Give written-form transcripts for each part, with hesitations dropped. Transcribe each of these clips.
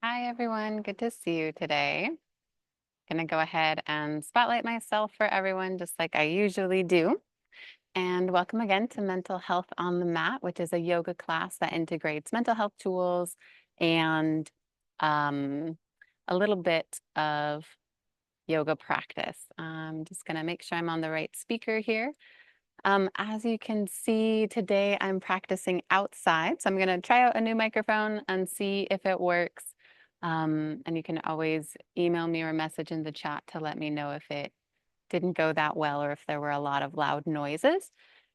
Hi, everyone. Good to see you today. Gonna go ahead and spotlight myself for everyone, just like I usually do. And welcome again to Mental Health on the Mat, which is a yoga class that integrates mental health tools and um, a little bit of yoga practice. I'm just gonna make sure I'm on the right speaker here. As you can see today, I'm practicing outside. So I'm going to try out a new microphone and see if it works. And you can always email me or message in the chat to let me know if it didn't go that well or if there were a lot of loud noises.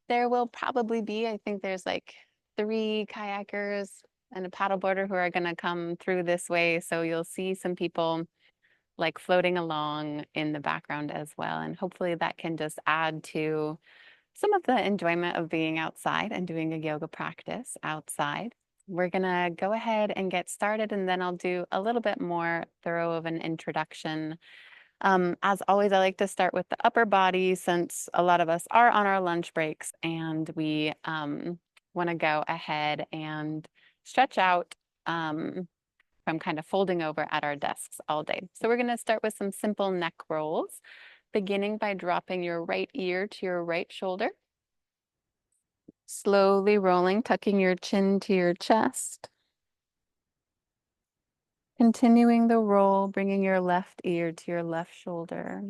There will probably be, I think there's like 3 kayakers and a paddleboarder who are going to come through this way. So you'll see some people like floating along in the background as well. And hopefully that can just add to some of the enjoyment of being outside and doing a yoga practice outside. We're gonna go ahead and get started, and then I'll do a little bit more thorough of an introduction. As always, I like to start with the upper body since a lot of us are on our lunch breaks and we want to go ahead and stretch out from kind of folding over at our desks all day. So we're going to start with some simple neck rolls, beginning by dropping your right ear to your right shoulder. Slowly rolling, tucking your chin to your chest. Continuing the roll, bringing your left ear to your left shoulder.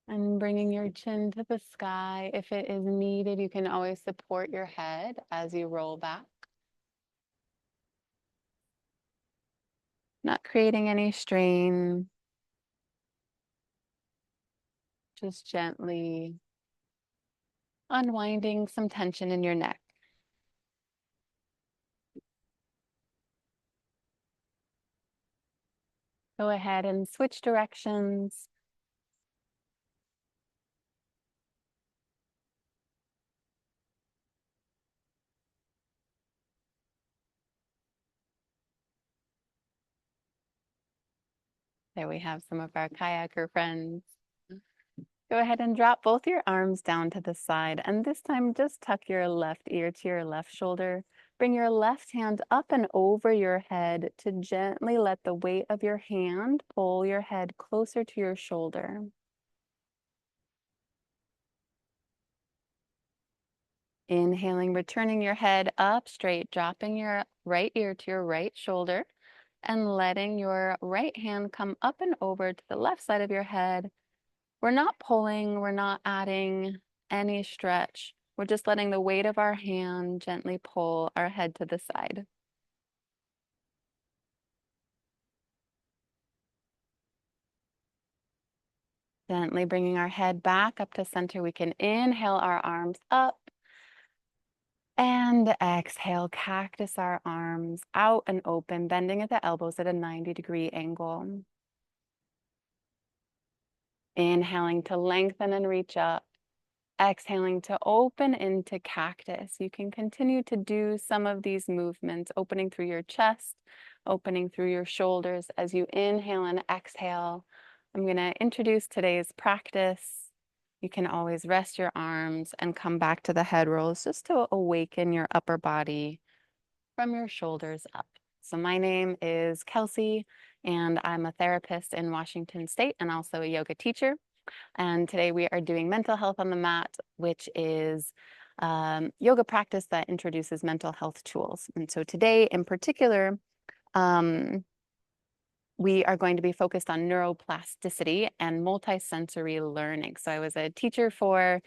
And bringing your chin to the sky. If it is needed, you can always support your head as you roll back. Not creating any strain. Just gently unwinding some tension in your neck. Go ahead and switch directions. There we have some of our kayaker friends. Go ahead and drop both your arms down to the side. And this time, just tuck your left ear to your left shoulder. Bring your left hand up and over your head to gently let the weight of your hand pull your head closer to your shoulder. Inhaling, returning your head up straight, dropping your right ear to your right shoulder, and letting your right hand come up and over to the left side of your head. We're not pulling, we're not adding any stretch. We're just letting the weight of our hand gently pull our head to the side. Gently bringing our head back up to center. We can inhale our arms up and exhale, cactus our arms out and open, bending at the elbows at a 90-degree angle. Inhaling to lengthen and reach up. Exhaling to open into cactus. You can continue to do some of these movements, opening through your chest, opening through your shoulders as you inhale and exhale. I'm going to introduce today's practice. You can always rest your arms and come back to the head rolls just to awaken your upper body from your shoulders up. So my name is Kelsey, and I'm a therapist in Washington State and also a yoga teacher. And today we are doing mental health on the mat, which is yoga practice that introduces mental health tools. And so today in particular, we are going to be focused on neuroplasticity and multisensory learning. So I was a teacher for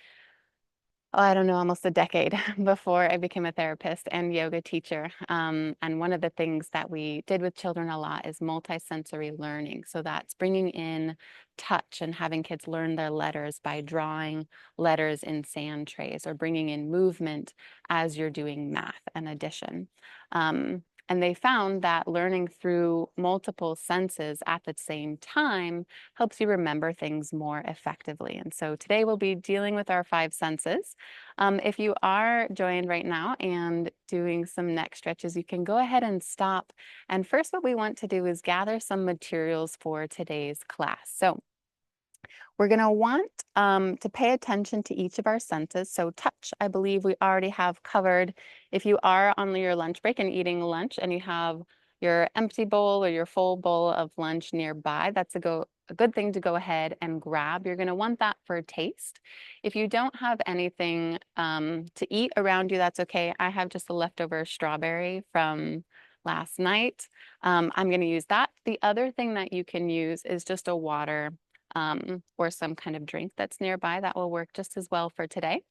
I don't know, almost a decade before I became a therapist and yoga teacher. And one of the things that we did with children a lot is multisensory learning. So that's bringing in touch and having kids learn their letters by drawing letters in sand trays or bringing in movement as you're doing math and addition. And they found that learning through multiple senses at the same time helps you remember things more effectively. And so today we'll be dealing with our 5 senses. If you are joined right now and doing some neck stretches, you can go ahead and stop. And first, what we want to do is gather some materials for today's class. So We're going to want to pay attention to each of our senses. So touch, I believe we already have covered. If you are on your lunch break and eating lunch and you have your empty bowl or your full bowl of lunch nearby, that's a good thing to go ahead and grab. You're going to want that for taste. If you don't have anything to eat around you, that's okay. I have just a leftover strawberry from last night. I'm going to use that. The other thing that you can use is just a water or some kind of drink that's nearby. That will work just as well for today.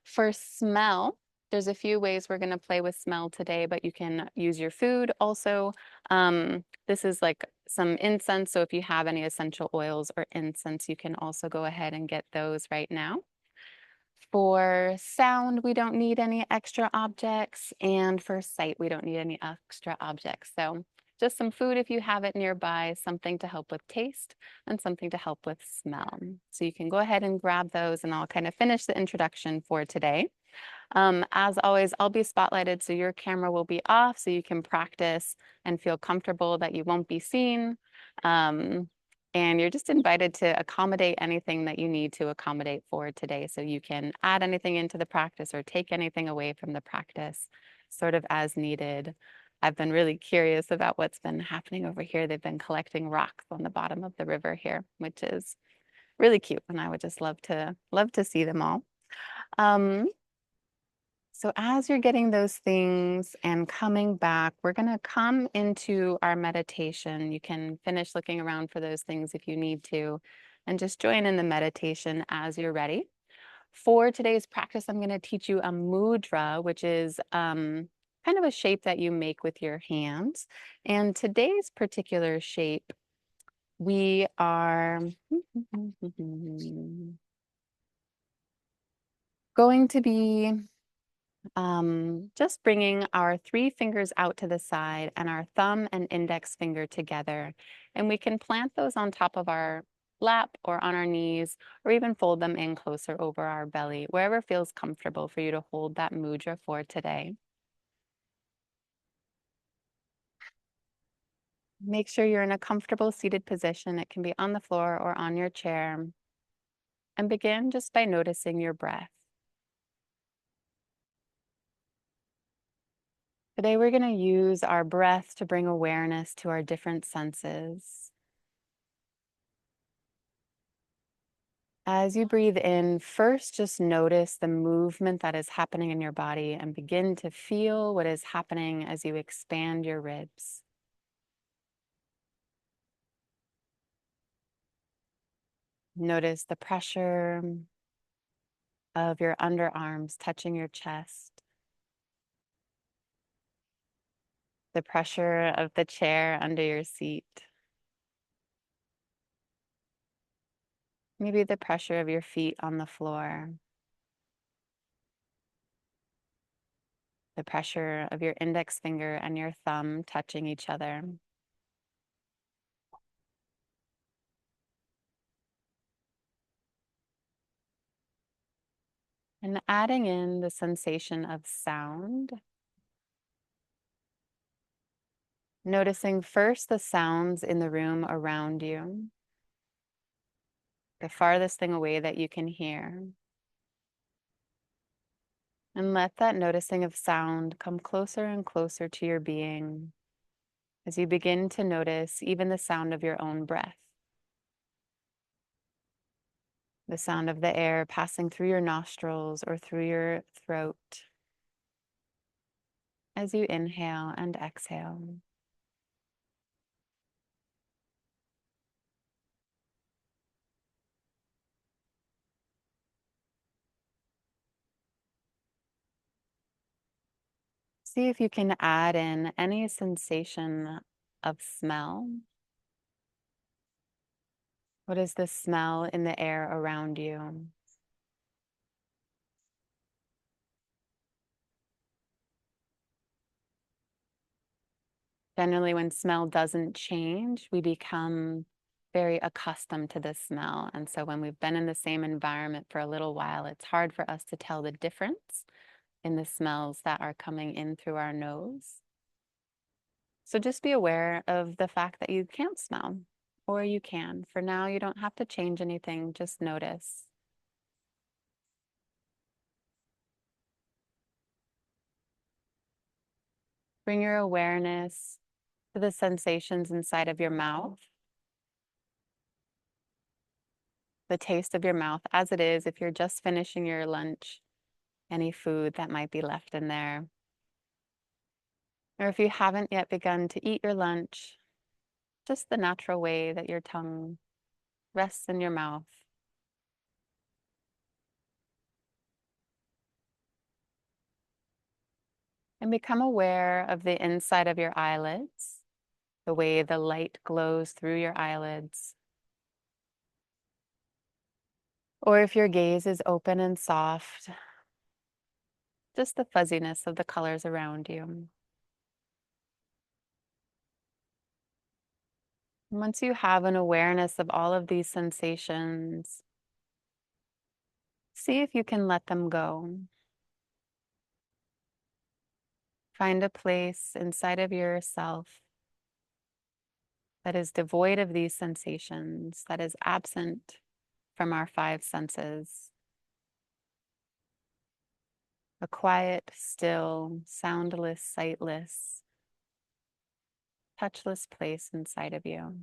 For smell, there's a few ways we're going to play with smell today, but you can use your food also. This is like some incense. So if you have any essential oils or incense, you can also go ahead and get those right now. For sound, we don't need any extra objects. And for sight, we don't need any extra objects. So just some food if you have it nearby, something to help with taste and something to help with smell. So you can go ahead and grab those and I'll kind of finish the introduction for today. As always, I'll be spotlighted, so your camera will be off so you can practice and feel comfortable that you won't be seen. Um, and you're just invited to accommodate anything that you need to accommodate for today. So you can add anything into the practice or take anything away from the practice, sort of as needed. I've been really curious about what's been happening over here. They've been collecting rocks on the bottom of the river here, which is really cute, and I would just love to see them all. Um, so as you're getting those things and coming back, we're going to come into our meditation. You can finish looking around for those things if you need to, and just join in the meditation as you're ready. For today's practice, I'm going to teach you a mudra, which is kind of a shape that you make with your hands. And today's particular shape, we are going to be just bringing our three fingers out to the side and our thumb and index finger together. And we can plant those on top of our lap or on our knees, or even fold them in closer over our belly, wherever feels comfortable for you to hold that mudra for today. Make sure you're in a comfortable seated position. It can be on the floor or on your chair. And begin just by noticing your breath. Today, we're going to use our breath to bring awareness to our different senses. As you breathe in, first just notice the movement that is happening in your body and begin to feel what is happening as you expand your ribs. Notice the pressure of your underarms touching your chest, the pressure of the chair under your seat, maybe the pressure of your feet on the floor, the pressure of your index finger and your thumb touching each other. And adding in the sensation of sound. Noticing first the sounds in the room around you, the farthest thing away that you can hear. And let that noticing of sound come closer and closer to your being as you begin to notice even the sound of your own breath. The sound of the air passing through your nostrils or through your throat as you inhale and exhale. See if you can add in any sensation of smell. What is the smell in the air around you? Generally, when smell doesn't change, we become very accustomed to the smell. And so when we've been in the same environment for a little while, it's hard for us to tell the difference in the smells that are coming in through our nose. So just be aware of the fact that you can't smell, or you can. For now, you don't have to change anything, just notice. Bring your awareness to the sensations inside of your mouth, the taste of your mouth as it is if you're just finishing your lunch, any food that might be left in there. Or if you haven't yet begun to eat your lunch, just the natural way that your tongue rests in your mouth. And become aware of the inside of your eyelids, the way the light glows through your eyelids. Or if your gaze is open and soft, just the fuzziness of the colors around you. Once you have an awareness of all of these sensations, see if you can let them go. Find a place inside of yourself that is devoid of these sensations, that is absent from our five senses. A quiet, still, soundless, sightless, touchless place inside of you.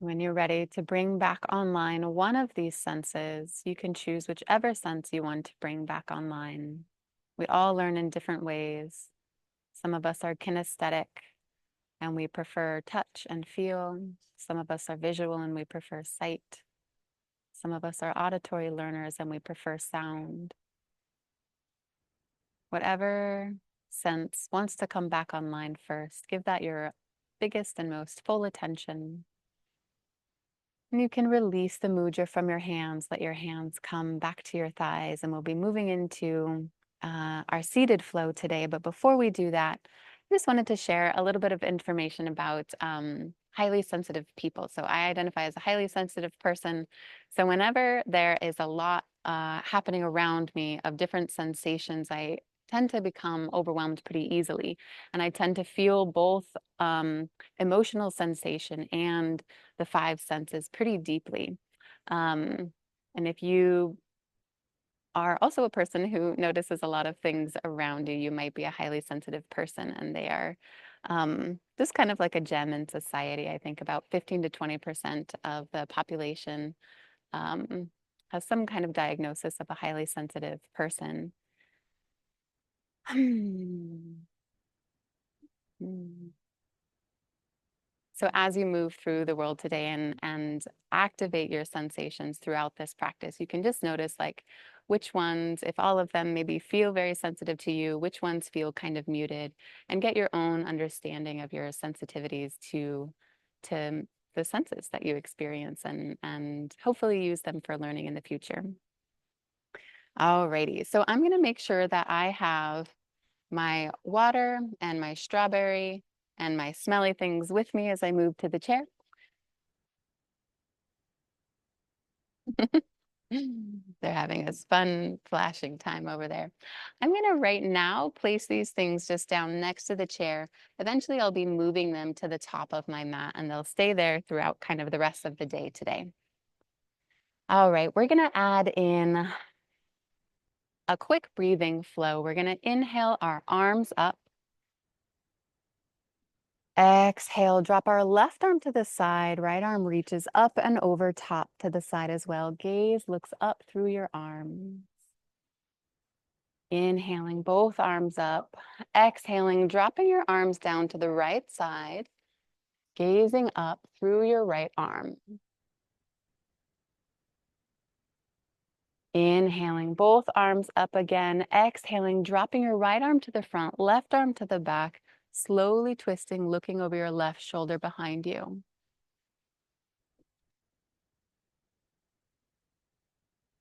When you're ready to bring back online one of these senses, you can choose whichever sense you want to bring back online. We all learn in different ways. Some of us are kinesthetic and we prefer touch and feel. Some of us are visual and we prefer sight. Some of us are auditory learners and we prefer sound. Whatever sense wants to come back online first, give that your biggest and most full attention. And you can release the mudra from your hands. Let your hands come back to your thighs, and we'll be moving into our seated flow today. But before we do that, I just wanted to share a little bit of information about highly sensitive people. So I identify as a highly sensitive person. So whenever there is a lot happening around me of different sensations, I tend to become overwhelmed pretty easily. And I tend to feel both emotional sensation and the five senses pretty deeply. And if you are also a person who notices a lot of things around you, you might be a highly sensitive person, and they are just kind of like a gem in society. I think about 15 to 20% of the population has some kind of diagnosis of a highly sensitive person. So as you move through the world today and activate your sensations throughout this practice, you can just notice like which ones, if all of them maybe feel very sensitive to you, which ones feel kind of muted, and get your own understanding of your sensitivities to the senses that you experience and hopefully use them for learning in the future. Alrighty, so I'm gonna make sure that I have my water and my strawberry and my smelly things with me as I move to the chair. They're having a fun flashing time over there. I'm going to right now place these things just down next to the chair. Eventually, I'll be moving them to the top of my mat and they'll stay there throughout kind of the rest of the day today. All right, we're going to add in a quick breathing flow. We're going to inhale our arms up. Exhale, drop our left arm to the side, right arm reaches up and over top to the side as well. Gaze looks up through your arms. Inhaling both arms up. Exhaling, dropping your arms down to the right side, gazing up through your right arm. Inhaling, both arms up again. Exhaling, dropping your right arm to the front, left arm to the back, slowly twisting, looking over your left shoulder behind you.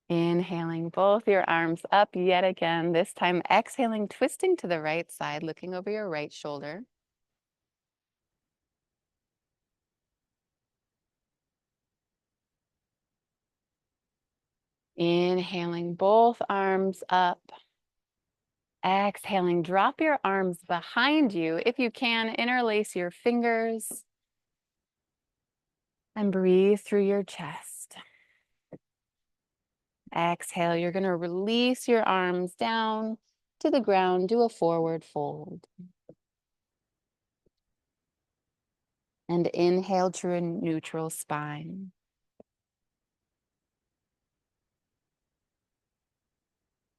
Inhaling both your arms up yet again. This time exhaling, twisting to the right side, looking over your right shoulder. Inhaling both arms up. Exhaling, drop your arms behind you. If you can, interlace your fingers and breathe through your chest. Exhale, you're going to release your arms down to the ground. Do a forward fold. And inhale to a neutral spine.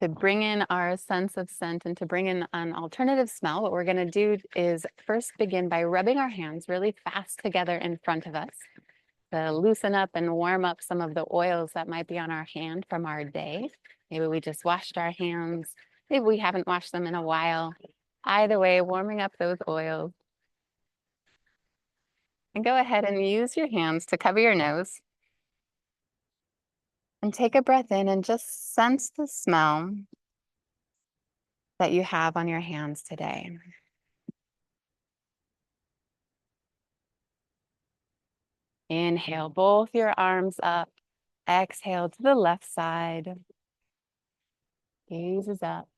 To bring in our sense of scent and to bring in an alternative smell, what we're going to do is first begin by rubbing our hands really fast together in front of us to loosen up and warm up some of the oils that might be on our hand from our day. Maybe we just washed our hands. Maybe we haven't washed them in a while. Either way, warming up those oils. And go ahead and use your hands to cover your nose. And take a breath in and just sense the smell that you have on your hands today. Inhale both your arms up. Exhale to the left side. Gaze is up.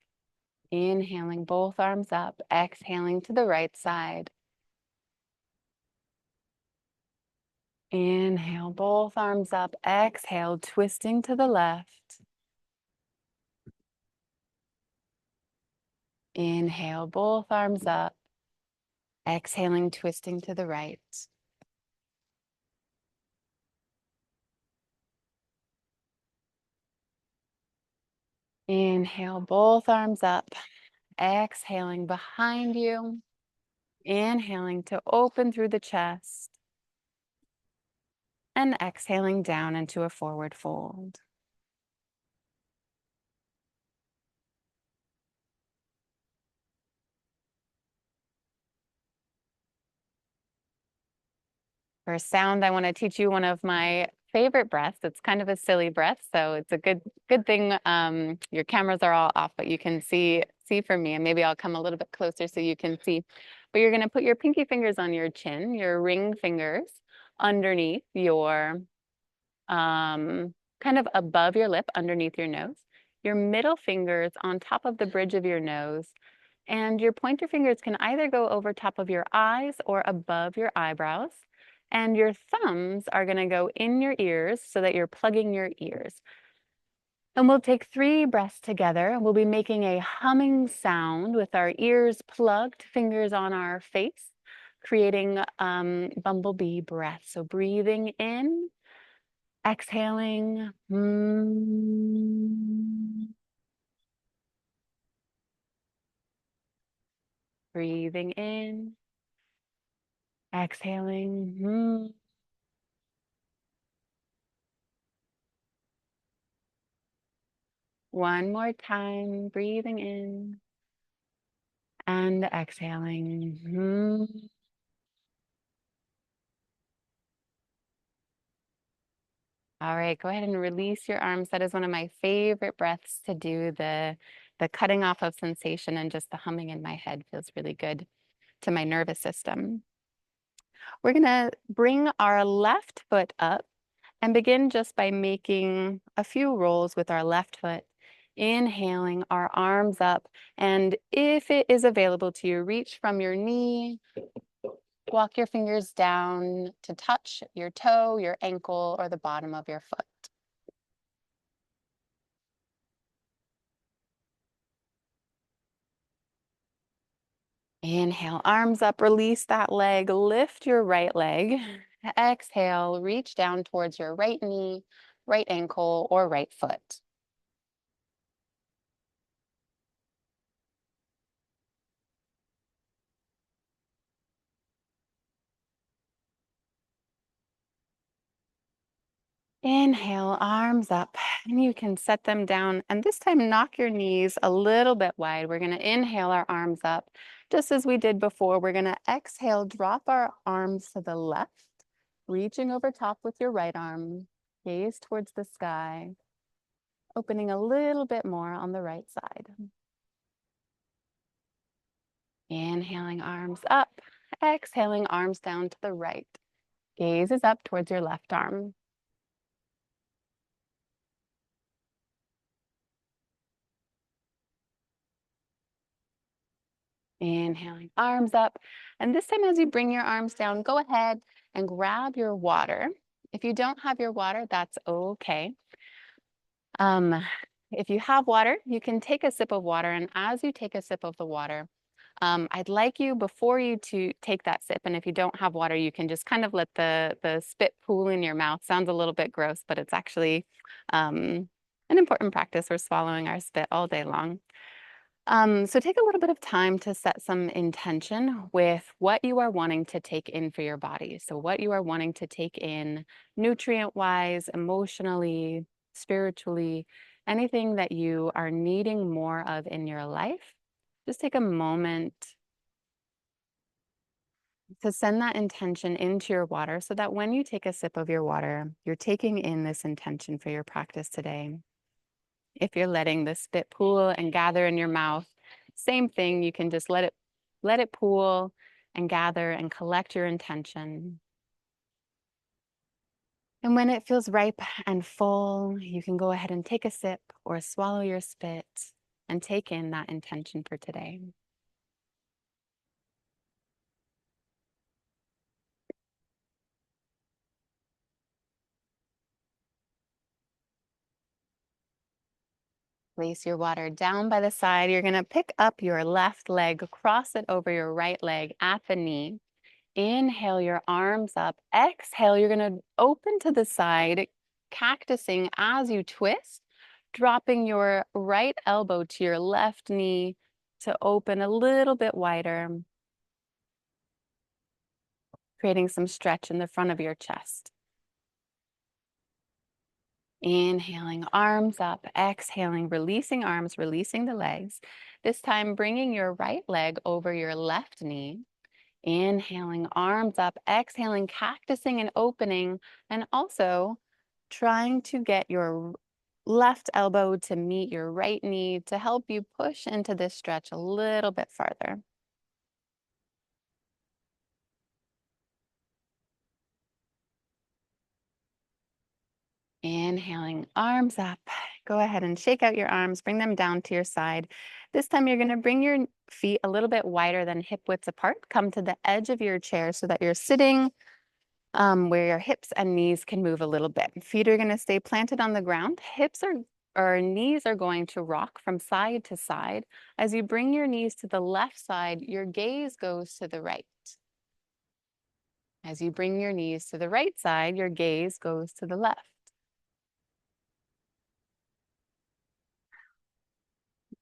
Inhaling both arms up. Exhaling to the right side. Inhale both arms up. Exhale, twisting to the left. Inhale both arms up. Exhaling, twisting to the right. Inhale both arms up. Exhaling behind you. Inhaling to open through the chest. And exhaling down into a forward fold. For sound, I want to teach you one of my favorite breaths. It's kind of a silly breath, so it's a good thing your cameras are all off, but you can see for me, and maybe I'll come a little bit closer so you can see. But you're going to put your pinky fingers on your chin, your ring fingers underneath your kind of above your lip, underneath your nose. Your middle fingers on top of the bridge of your nose, and your pointer fingers can either go over top of your eyes or above your eyebrows. And your thumbs are going to go in your ears so that you're plugging your ears. And we'll take 3 breaths together. We'll be making a humming sound with our ears plugged, fingers on our face, creating bumblebee breath. So breathing in, exhaling. Breathing in, exhaling. One more time, breathing in and exhaling. All right, go ahead and release your arms. That is one of my favorite breaths to do. The cutting off of sensation and just the humming in my head feels really good to my nervous system. We're gonna bring our left foot up and begin just by making a few rolls with our left foot. Inhaling our arms up, and if it is available to you, reach from your knee, walk your fingers down to touch your toe, your ankle, or the bottom of your foot. Inhale, arms up, release that leg, lift your right leg. Exhale, reach down towards your right knee, right ankle, or right foot. Inhale, arms up, and you can set them down. And this time, knock your knees a little bit wide. We're going to inhale our arms up, just as we did before. We're going to exhale, drop our arms to the left, reaching over top with your right arm, gaze towards the sky. opening a little bit more on the right side. Inhaling arms up, exhaling arms down to the right. Gaze is up towards your left arm. Inhaling arms up. And this time as you bring your arms down, go ahead and grab your water. If you don't have your water, that's okay. If you have water, you can take a sip of water. And as you take a sip of the water, I'd like you before you to take that sip. And if you don't have water, you can just kind of let the spit pool in your mouth. Sounds a little bit gross, but it's actually an important practice. We're swallowing our spit all day long. So take a little bit of time to set some intention with what you are wanting to take in for your body. So what you are wanting to take in nutrient-wise, emotionally, spiritually, anything that you are needing more of in your life. Just take a moment to send that intention into your water so that when you take a sip of your water, you're taking in this intention for your practice today. If you're letting the spit pool and gather in your mouth, same thing, you can just let it pool and gather and collect your intention. And when it feels ripe and full, you can go ahead and take a sip or swallow your spit and take in that intention for today. Place your water down by the side. You're going to pick up your left leg, cross it over your right leg at the knee. Inhale your arms up. Exhale, you're going to open to the side, cactusing as you twist, dropping your right elbow to your left knee to open a little bit wider, creating some stretch in the front of your chest. Inhaling, arms up, exhaling, releasing arms, releasing the legs. This time, bringing your right leg over your left knee. Inhaling, arms up, exhaling, cactusing and opening, and also trying to get your left elbow to meet your right knee to help you push into this stretch a little bit farther. Inhaling, arms up. Go ahead and shake out your arms, bring them down to your side. This time you're going to bring your feet a little bit wider than hip widths apart. Come to the edge of your chair so that you're sitting where your hips and knees can move a little bit. Feet are going to stay planted on the ground. Or knees are going to rock from side to side. As you bring your knees to the left side, your gaze goes to the right. As you bring your knees to the right side, your gaze goes to the left.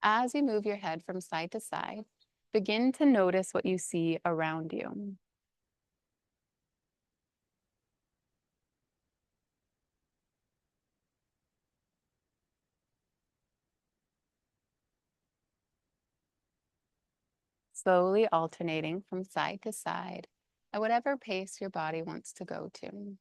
As you move your head from side to side, begin to notice what you see around you. Slowly alternating from side to side at whatever pace your body wants to go to.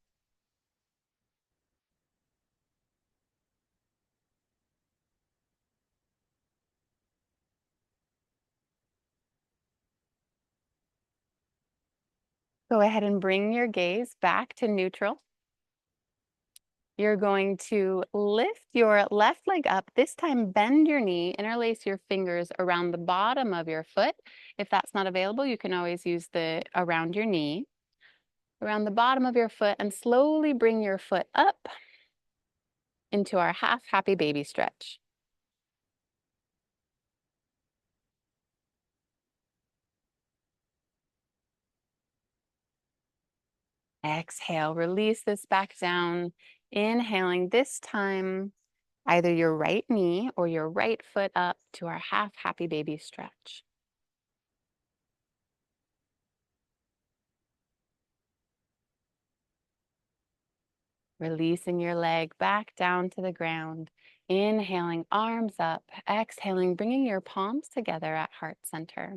Go ahead and bring your gaze back to neutral. You're going to lift your left leg up. This time, bend your knee, interlace your fingers around the bottom of your foot. If that's not available, you can always use the around your knee, around the bottom of your foot, and slowly bring your foot up into our half happy baby stretch. Exhale, release this back down. Inhaling this time, either your right knee or your right foot up to our half happy baby stretch. Releasing your leg back down to the ground. Inhaling, arms up. Exhaling, bringing your palms together at heart center.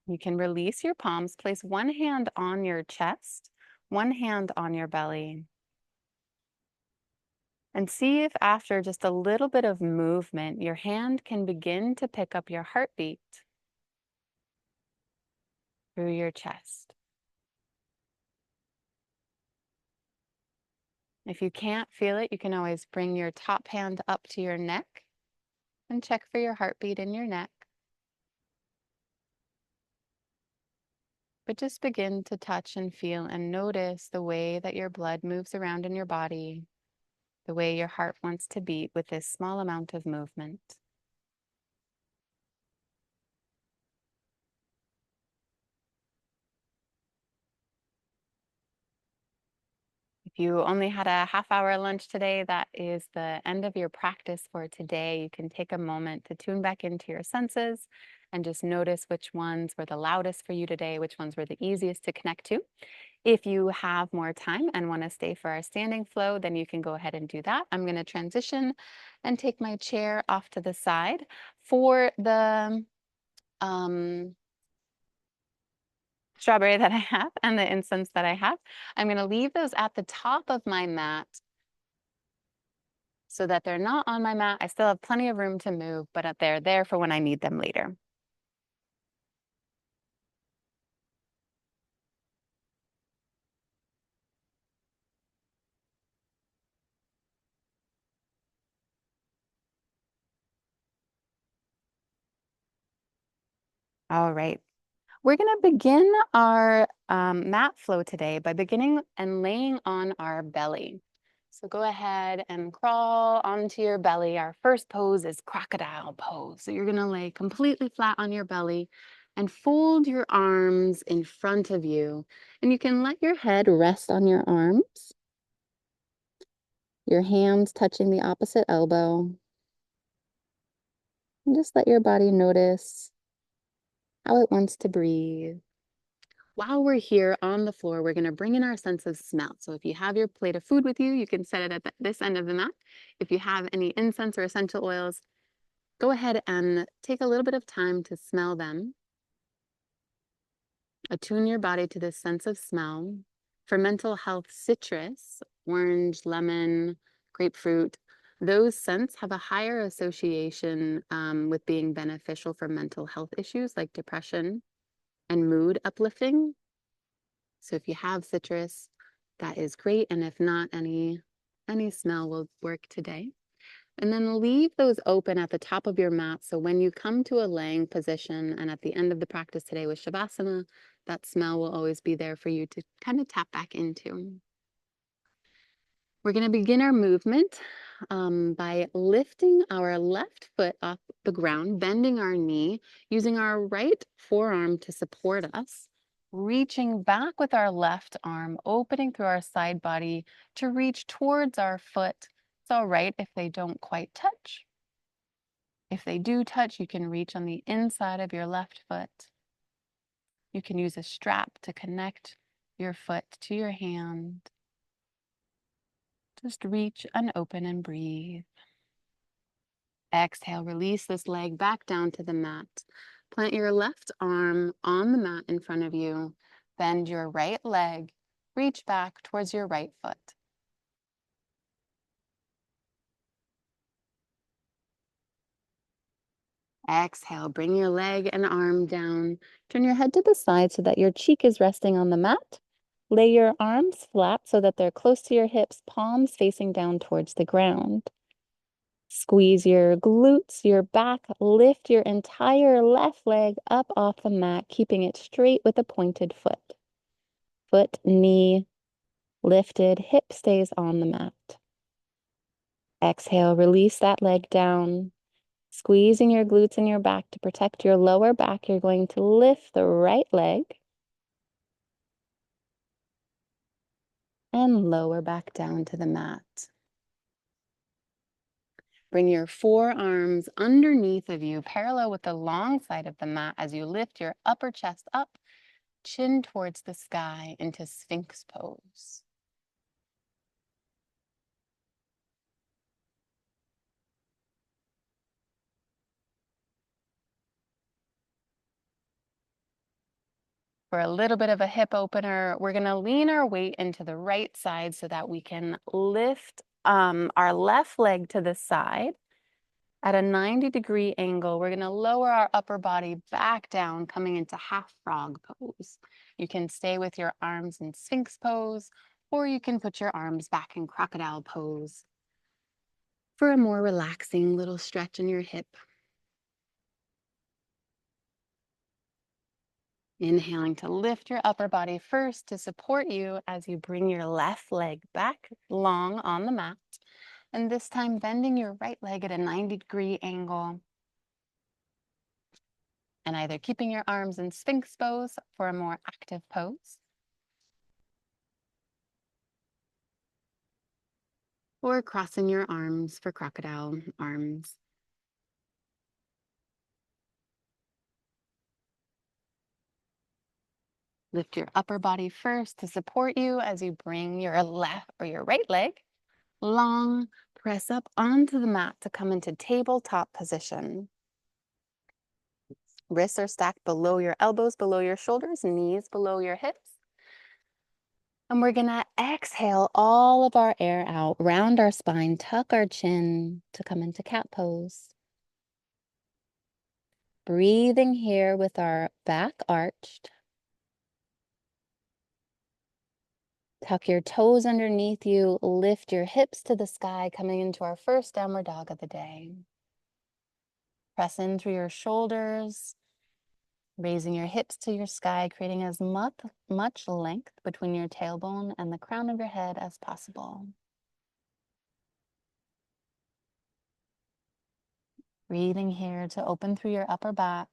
You can release your palms. Place one hand on your chest, one hand on your belly. And see if after just a little bit of movement, your hand can begin to pick up your heartbeat through your chest. If you can't feel it, you can always bring your top hand up to your neck and check for your heartbeat in your neck. But just begin to touch and feel and notice the way that your blood moves around in your body, the way your heart wants to beat with this small amount of movement. If you only had a half-hour lunch today, that is the end of your practice for today. You can take a moment to tune back into your senses and just notice which ones were the loudest for you today, which ones were the easiest to connect to. If you have more time and want to stay for our standing flow, then you can go ahead and do that. I'm going to transition and take my chair off to the side. For the strawberry that I have and the incense that I have, I'm going to leave those at the top of my mat so that they're not on my mat. I still have plenty of room to move, but they're there for when I need them later. All right. We're going to begin our mat flow today by beginning and laying on our belly. So go ahead and crawl onto your belly. Our first pose is crocodile pose. So you're going to lay completely flat on your belly and fold your arms in front of you. And you can let your head rest on your arms, your hands touching the opposite elbow. And just let your body notice how it wants to breathe. While we're here on the floor, we're going to bring in our sense of smell. So if you have your plate of food with you, you can set it at this end of the mat. If you have any incense or essential oils, go ahead and take a little bit of time to smell them. Attune your body to this sense of smell. For mental health, citrus, orange, lemon, grapefruit, those scents have a higher association with being beneficial for mental health issues like depression and mood uplifting. So if you have citrus, that is great. And if not, any smell will work today. And then leave those open at the top of your mat. So when you come to a laying position and at the end of the practice today with Shavasana, that smell will always be there for you to kind of tap back into. We're going to begin our movement by lifting our left foot off the ground, bending our knee, using our right forearm to support us, reaching back with our left arm, opening through our side body to reach towards our foot. It's all right if they don't quite touch. If they do touch, you can reach on the inside of your left foot. You can use a strap to connect your foot to your hand. Just reach and open and breathe. Exhale, release this leg back down to the mat. Plant your left arm on the mat in front of you. Bend your right leg. Reach back towards your right foot. Exhale, bring your leg and arm down. Turn your head to the side so that your cheek is resting on the mat. Lay your arms flat so that they're close to your hips, palms facing down towards the ground. Squeeze your glutes, your back, lift your entire left leg up off the mat, keeping it straight with a pointed foot. Foot, knee, lifted, hip stays on the mat. Exhale, release that leg down. Squeezing your glutes and your back to protect your lower back, you're going to lift the right leg and lower back down to the mat. Bring your forearms underneath of you, parallel with the long side of the mat as you lift your upper chest up, chin towards the sky into Sphinx pose. For a little bit of a hip opener, we're going to lean our weight into the right side so that we can lift our left leg to the side at a 90-degree angle. We're gonna lower our upper body back down, coming into half frog pose. You can stay with your arms in Sphinx pose, or you can put your arms back in crocodile pose for a more relaxing little stretch in your hip. Inhaling to lift your upper body first to support you as you bring your left leg back long on the mat. And this time bending your right leg at a 90-degree angle. And either keeping your arms in Sphinx pose for a more active pose, or crossing your arms for crocodile arms. Lift your upper body first to support you as you bring your left or your right leg long. Press up onto the mat to come into tabletop position. Wrists are stacked below your elbows, below your shoulders, knees below your hips. And we're gonna exhale all of our air out, round our spine, tuck our chin to come into cat pose. Breathing here with our back arched. Tuck your toes underneath you, lift your hips to the sky, coming into our first downward dog of the day. Press in through your shoulders, raising your hips to your sky, creating as much length between your tailbone and the crown of your head as possible. Breathing here to open through your upper back.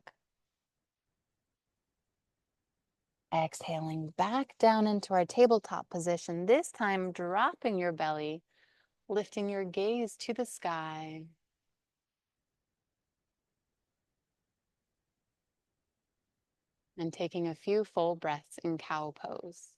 Exhaling back down into our tabletop position, this time dropping your belly, lifting your gaze to the sky. And taking a few full breaths in cow pose.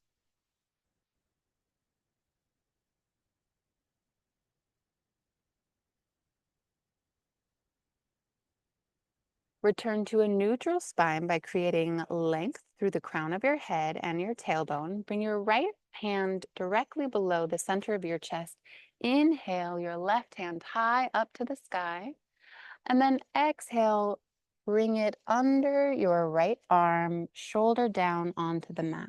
Return to a neutral spine by creating length through the crown of your head and your tailbone. Bring your right hand directly below the center of your chest. Inhale your left hand high up to the sky. And then exhale, bring it under your right arm, shoulder down onto the mat.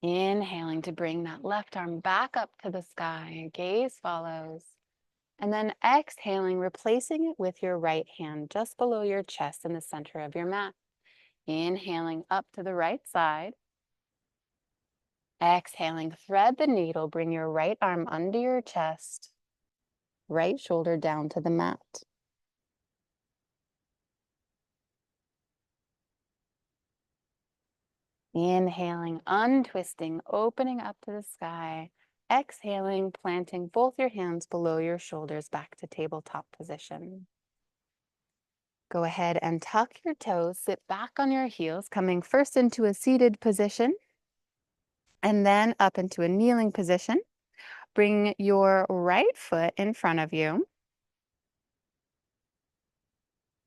Inhaling to bring that left arm back up to the sky. Gaze follows. And then exhaling, replacing it with your right hand just below your chest in the center of your mat. Inhaling up to the right side. Exhaling, thread the needle, bring your right arm under your chest, right shoulder down to the mat. Inhaling, untwisting, opening up to the sky. Exhaling, planting both your hands below your shoulders back to tabletop position. Go ahead and tuck your toes, sit back on your heels, coming first into a seated position and then up into a kneeling position. Bring your right foot in front of you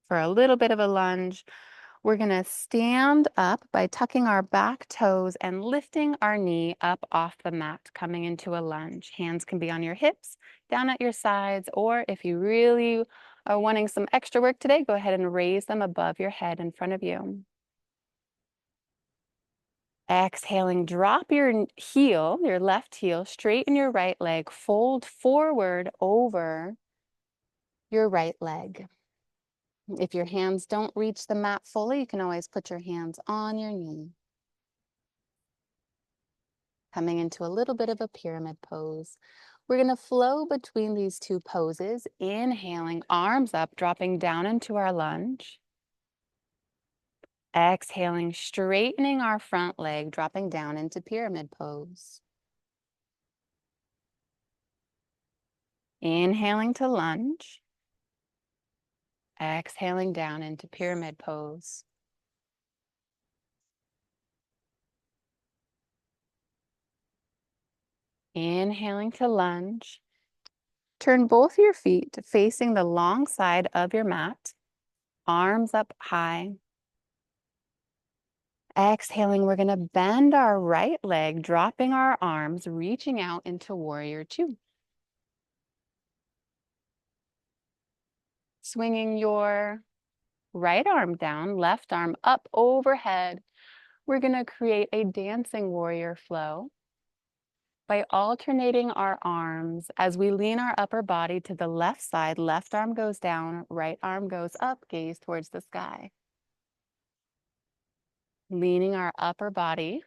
for a little bit of a lunge. We're gonna stand up by tucking our back toes and lifting our knee up off the mat, coming into a lunge. Hands can be on your hips, down at your sides, or if you really are wanting some extra work today, go ahead and raise them above your head in front of you. Exhaling, drop your heel, your left heel, straighten your right leg, fold forward over your right leg. If your hands don't reach the mat fully, you can always put your hands on your knee. Coming into a little bit of a pyramid pose. We're going to flow between these two poses, inhaling, arms up, dropping down into our lunge. Exhaling, straightening our front leg, dropping down into pyramid pose. Inhaling to lunge. Exhaling down into pyramid pose. Inhaling to lunge. Turn both your feet facing the long side of your mat. Arms up high. Exhaling, we're going to bend our right leg, dropping our arms, reaching out into warrior two. Swinging your right arm down, left arm up overhead. We're going to create a dancing warrior flow by alternating our arms as we lean our upper body to the left side. Left arm goes down, right arm goes up, gaze towards the sky. Leaning our upper body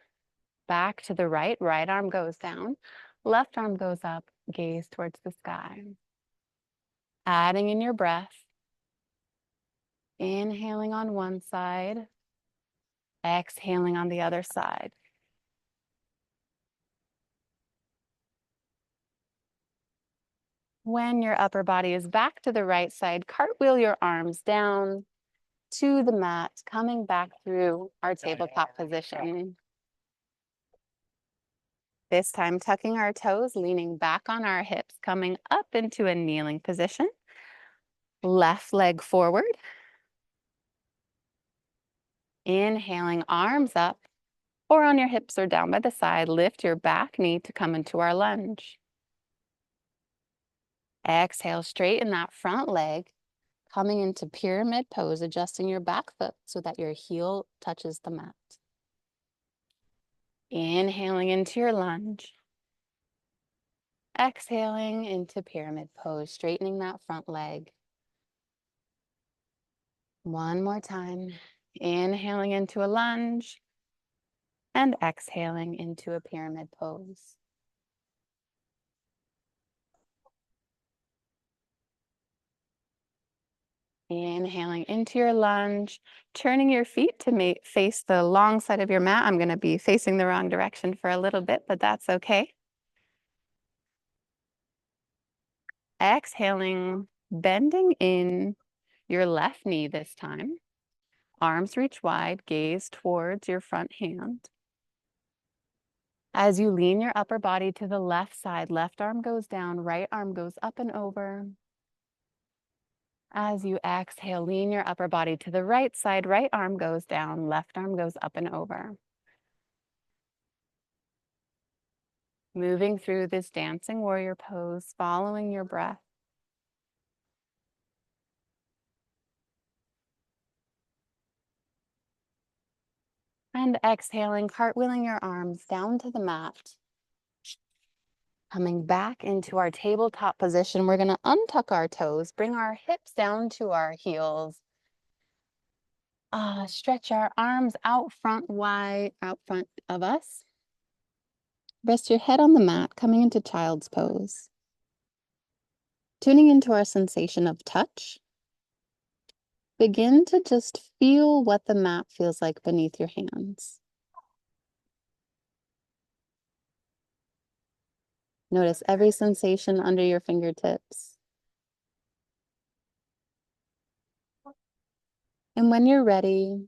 back to the right, right arm goes down, left arm goes up, gaze towards the sky. Adding in your breath, inhaling on one side, exhaling on the other side. When your upper body is back to the right side, cartwheel your arms down to the mat, coming back through our tabletop position. This time, tucking our toes, leaning back on our hips, coming up into a kneeling position. Left leg forward. Inhaling, arms up, or on your hips or down by the side. Lift your back knee to come into our lunge. Exhale, straighten that front leg, coming into pyramid pose, adjusting your back foot so that your heel touches the mat. Inhaling into your lunge. Exhaling into pyramid pose, straightening that front leg. One more time. Inhaling into a lunge and exhaling into a pyramid pose. Inhaling into your lunge, turning your feet to face the long side of your mat. I'm going to be facing the wrong direction for a little bit, but that's okay. Exhaling, bending in your left knee this time. Arms reach wide, gaze towards your front hand. As you lean your upper body to the left side, left arm goes down, right arm goes up and over. As you exhale, lean your upper body to the right side, right arm goes down, left arm goes up and over. Moving through this dancing warrior pose, following your breath. And exhaling, cartwheeling your arms down to the mat. Coming back into our tabletop position, we're going to untuck our toes, bring our hips down to our heels. Stretch our arms out front wide, out front of us. Rest your head on the mat, coming into child's pose. Tuning into our sensation of touch. Begin to just feel what the mat feels like beneath your hands. Notice every sensation under your fingertips. And when you're ready,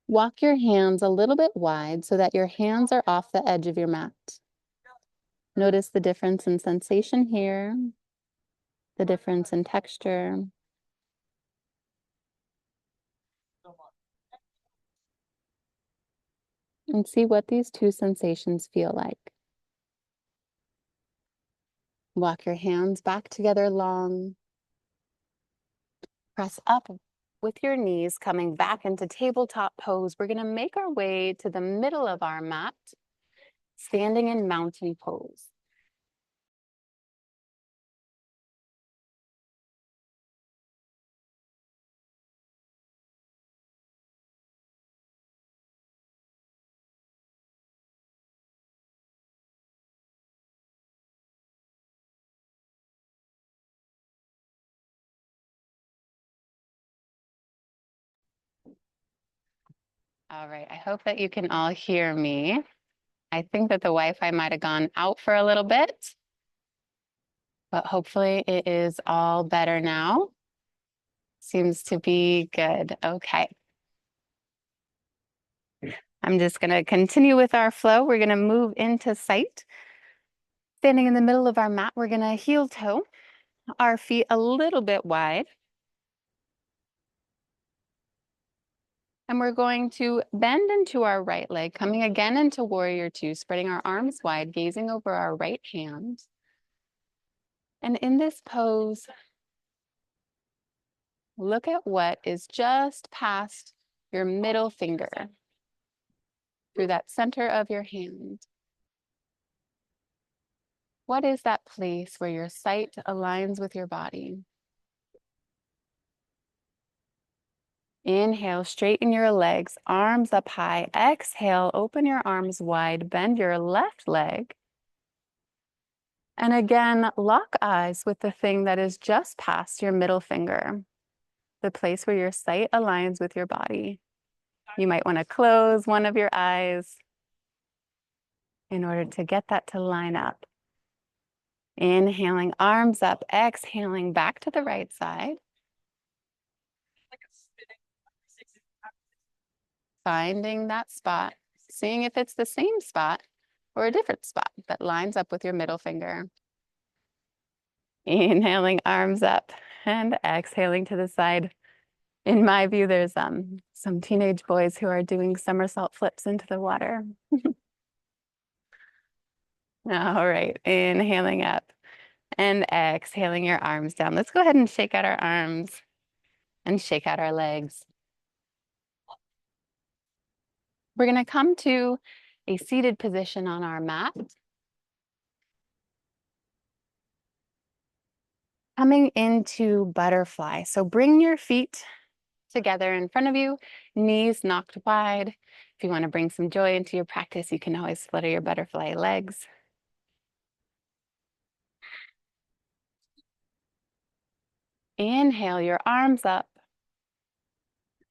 walk your hands a little bit wide so that your hands are off the edge of your mat. Notice the difference in sensation here, the difference in texture. And see what these two sensations feel like. Walk your hands back together long. Press up with your knees, coming back into tabletop pose. We're going to make our way to the middle of our mat, standing in mountain pose. All right, I hope that you can all hear me. I think that the Wi-Fi might have gone out for a little bit, but hopefully it is all better now. Seems to be good. Okay. I'm just going to continue with our flow. We're going to move into sight. Standing in the middle of our mat, we're going to heel toe our feet a little bit wide. And we're going to bend into our right leg, coming again into warrior two, spreading our arms wide, gazing over our right hand. And in this pose, look at what is just past your middle finger through that center of your hand. What is that place where your sight aligns with your body? Inhale, straighten your legs, arms up high. Exhale, open your arms wide, bend your left leg. And again, lock eyes with the thing that is just past your middle finger, the place where your sight aligns with your body. You might want to close one of your eyes in order to get that to line up. Inhaling, arms up, exhaling back to the right side. Finding that spot, seeing if it's the same spot or a different spot that lines up with your middle finger. Inhaling, arms up, and exhaling to the side. In my view, there's some teenage boys who are doing somersault flips into the water. All right, inhaling up and exhaling your arms down. Let's go ahead and shake out our arms and shake out our legs. We're going to come to a seated position on our mat. Coming into butterfly. So bring your feet together in front of you, knees knocked wide. If you want to bring some joy into your practice, you can always flutter your butterfly legs. Inhale your arms up.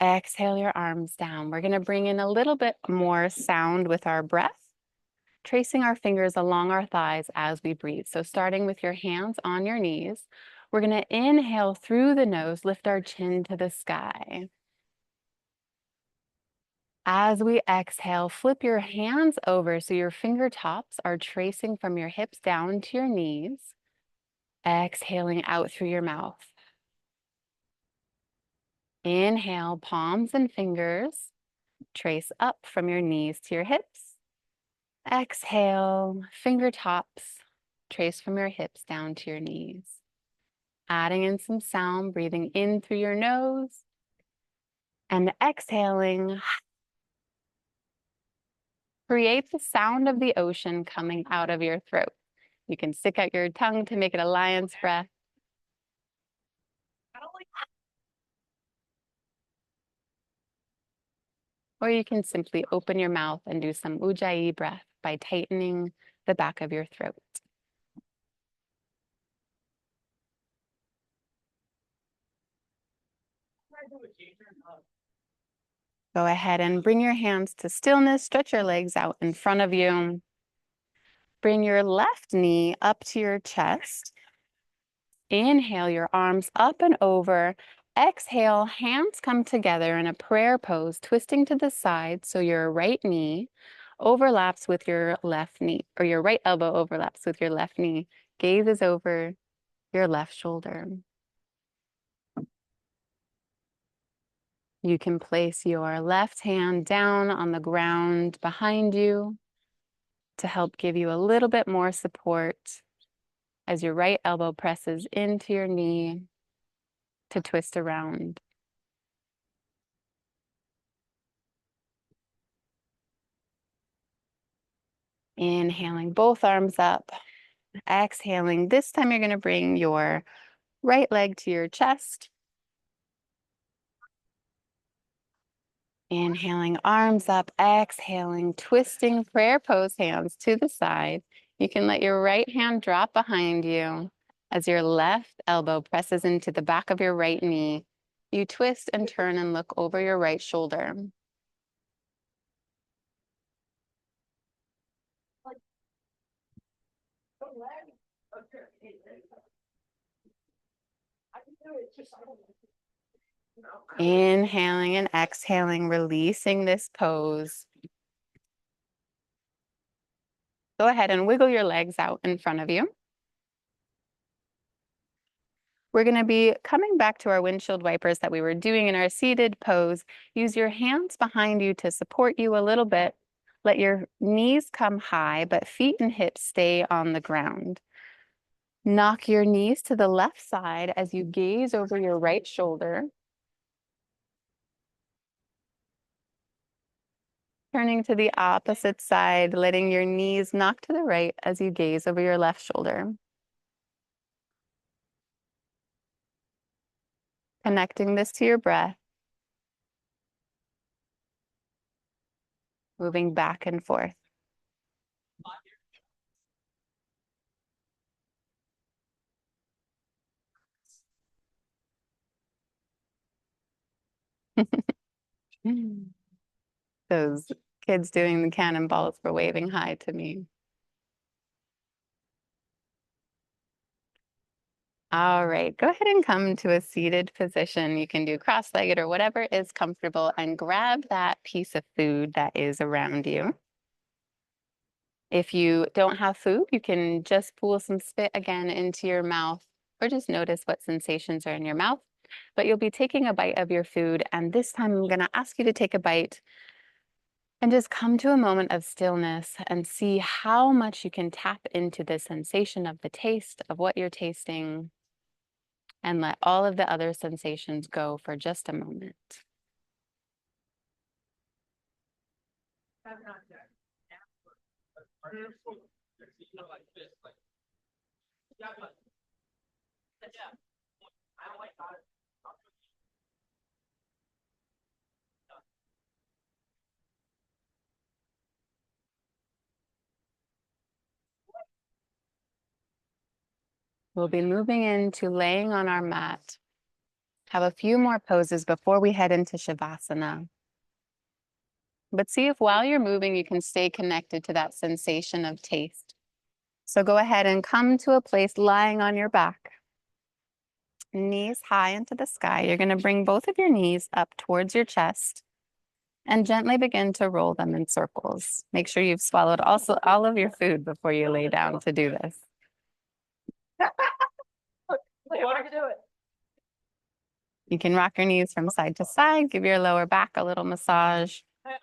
Exhale your arms down. We're going to bring in a little bit more sound with our breath, tracing our fingers along our thighs as we breathe. So starting with your hands on your knees, we're going to inhale through the nose, lift our chin to the sky. As we exhale, flip your hands over so your fingertips are tracing from your hips down to your knees, exhaling out through your mouth. Inhale, palms and fingers trace up from your knees to your hips. Exhale, fingertips trace from your hips down to your knees. Adding in some sound, breathing in through your nose and exhaling. Create the sound of the ocean coming out of your throat. You can stick out your tongue to make it a lion's breath. Or you can simply open your mouth and do some ujjayi breath by tightening the back of your throat. Go ahead and bring your hands to stillness. Stretch your legs out in front of you. Bring your left knee up to your chest. Inhale your arms up and over. Exhale, hands come together in a prayer pose, twisting to the side so your right knee overlaps with your left knee, or your right elbow overlaps with your left knee. Gaze is over your left shoulder. You can place your left hand down on the ground behind you to help give you a little bit more support as your right elbow presses into your knee to twist around. Inhaling both arms up. Exhaling. This time you're going to bring your right leg to your chest. Inhaling, arms up. Exhaling, twisting prayer pose, hands to the side. You can let your right hand drop behind you as your left elbow presses into the back of your right knee. You twist and turn and look over your right shoulder. Inhaling and exhaling, releasing this pose. Go ahead and wiggle your legs out in front of you. We're going to be coming back to our windshield wipers that we were doing in our seated pose. Use your hands behind you to support you a little bit. Let your knees come high, but feet and hips stay on the ground. Knock your knees to the left side as you gaze over your right shoulder. Turning to the opposite side, letting your knees knock to the right as you gaze over your left shoulder. Connecting this to your breath. Moving back and forth. Those kids doing the cannonballs were waving hi to me. All right, go ahead and come to a seated position. You can do cross-legged or whatever is comfortable, and grab that piece of food that is around you. If you don't have food, you can just pull some spit again into your mouth, or just notice what sensations are in your mouth. But you'll be taking a bite of your food, and this time I'm going to ask you to take a bite and just come to a moment of stillness and see how much you can tap into the sensation of the taste of what you're tasting, and let all of the other sensations go for just a moment. We'll be moving into laying on our mat. Have a few more poses before we head into Shavasana. But see if while you're moving, you can stay connected to that sensation of taste. So go ahead and come to a place lying on your back. Knees high into the sky. You're going to bring both of your knees up towards your chest and gently begin to roll them in circles. Make sure you've swallowed also all of your food before you lay down to do this. You can rock your knees from side to side, give your lower back a little massage. I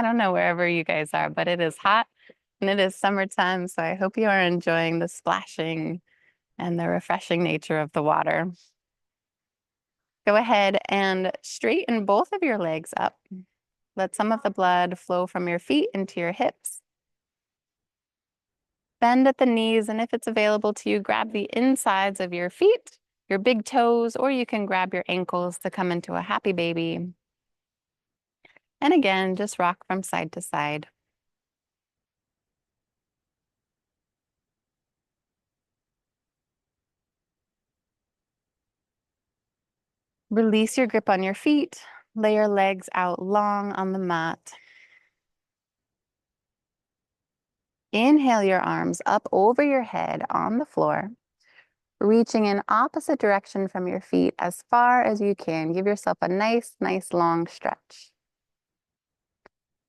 don't know wherever you guys are, but it is hot and it is summertime, so I hope you are enjoying the splashing and the refreshing nature of the water. Go ahead and straighten both of your legs up. Let some of the blood flow from your feet into your hips. Bend at the knees, and if it's available to you, grab the insides of your feet, your big toes, or you can grab your ankles to come into a happy baby. And again, just rock from side to side. Release your grip on your feet. Lay your legs out long on the mat. Inhale your arms up over your head on the floor, reaching in opposite direction from your feet as far as you can. Give yourself a nice long stretch.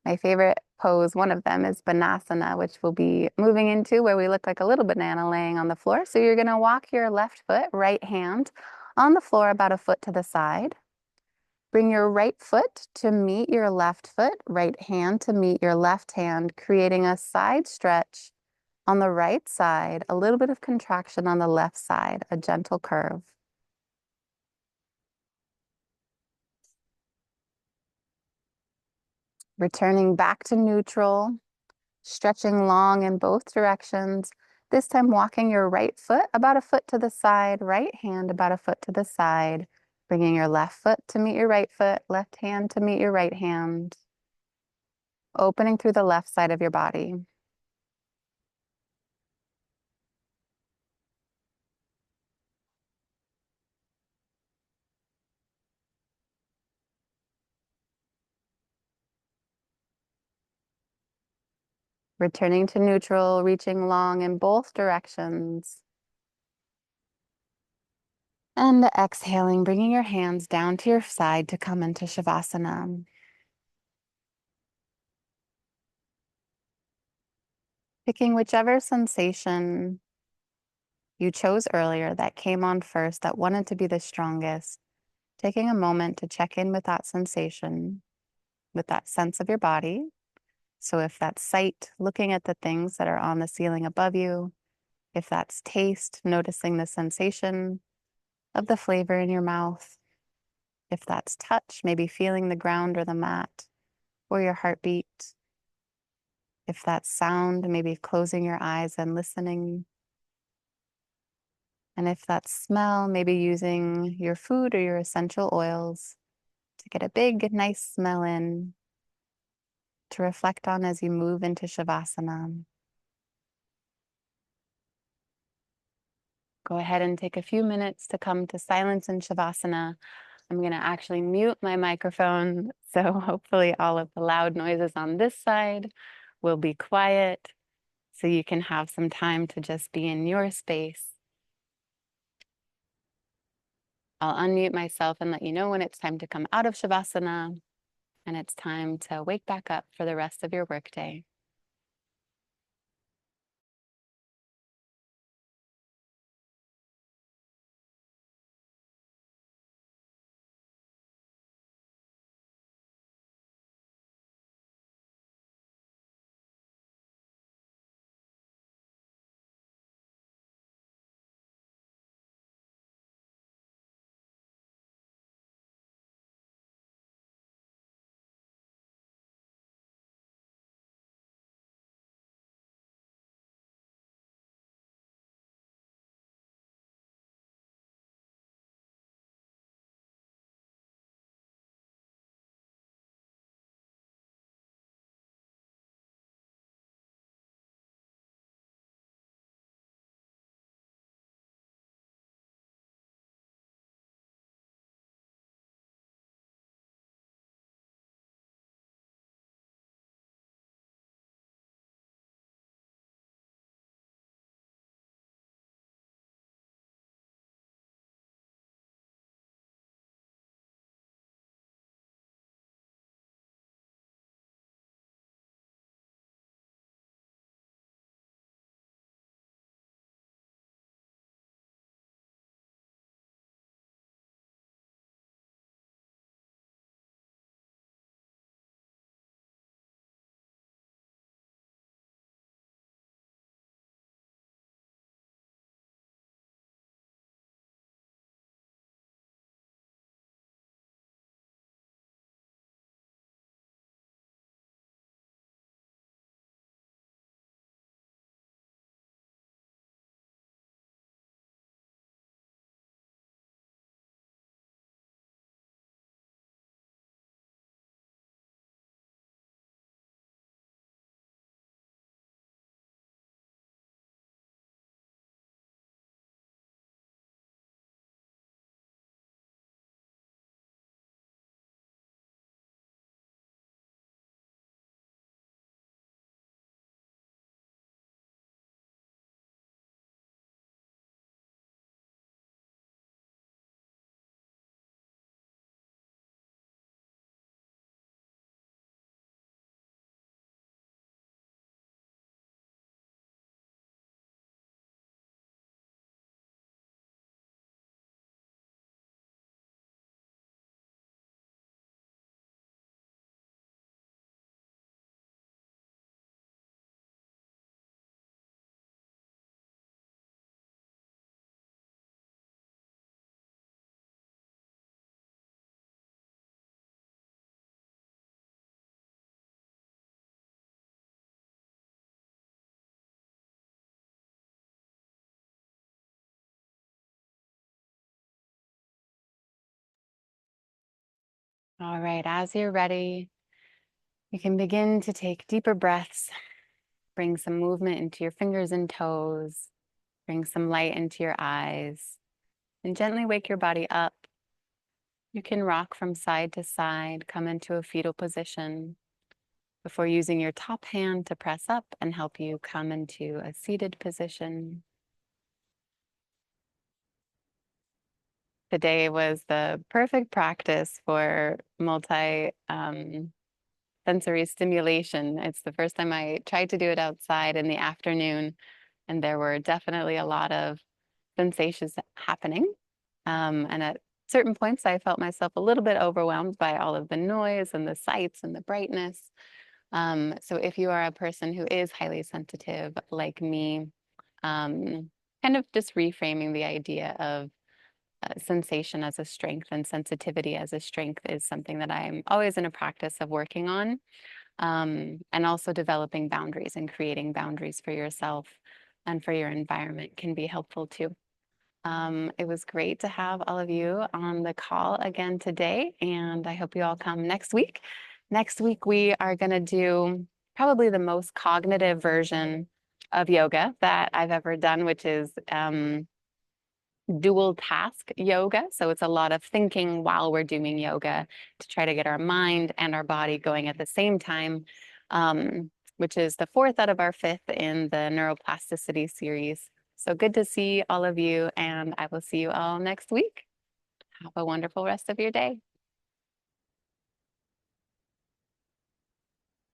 My favorite pose, one of them, is Banasana, which we'll be moving into, where we look like a little banana laying on the floor. So you're going to walk your left foot, right hand, on the floor about a foot to the side. Bring your right foot to meet your left foot, right hand to meet your left hand, creating a side stretch on the right side, a little bit of contraction on the left side, a gentle curve. Returning back to neutral, stretching long in both directions. This time walking your right foot about a foot to the side, right hand about a foot to the side, bringing your left foot to meet your right foot, left hand to meet your right hand, opening through the left side of your body. Returning to neutral, reaching long in both directions. And exhaling, bringing your hands down to your side to come into Shavasana. Picking whichever sensation you chose earlier that came on first, that wanted to be the strongest. Taking a moment to check in with that sensation, with that sense of your body. So if that's sight, looking at the things that are on the ceiling above you, if that's taste, noticing the sensation of the flavor in your mouth, if that's touch, maybe feeling the ground or the mat or your heartbeat, if that's sound, maybe closing your eyes and listening. And if that's smell, maybe using your food or your essential oils to get a big, nice smell in to reflect on as you move into Shavasana. Go ahead and take a few minutes to come to silence in Shavasana. I'm going to actually mute my microphone, so hopefully all of the loud noises on this side will be quiet, so you can have some time to just be in your space. I'll unmute myself and let you know when it's time to come out of Shavasana, and it's time to wake back up for the rest of your workday. All right, as you're ready, you can begin to take deeper breaths, bring some movement into your fingers and toes, bring some light into your eyes, and gently wake your body up. You can rock from side to side, come into a fetal position before using your top hand to press up and help you come into a seated position. Today was the perfect practice for sensory stimulation. It's the first time I tried to do it outside in the afternoon, and there were definitely a lot of sensations happening. And at certain points, I felt myself a little bit overwhelmed by all of the noise and the sights and the brightness. So if you are a person who is highly sensitive like me, kind of just reframing the idea of sensation as a strength and sensitivity as a strength is something that I'm always in a practice of working on. And also developing boundaries and creating boundaries for yourself and for your environment can be helpful too. It was great to have all of you on the call again today, and I hope you all come next week. Next week, we are going to do probably the most cognitive version of yoga that I've ever done, which is dual task yoga. So it's a lot of thinking while we're doing yoga to try to get our mind and our body going at the same time, which is the fourth out of our fifth in the neuroplasticity series. So good to see all of you, and I will see you all next week. Have a wonderful rest of your day.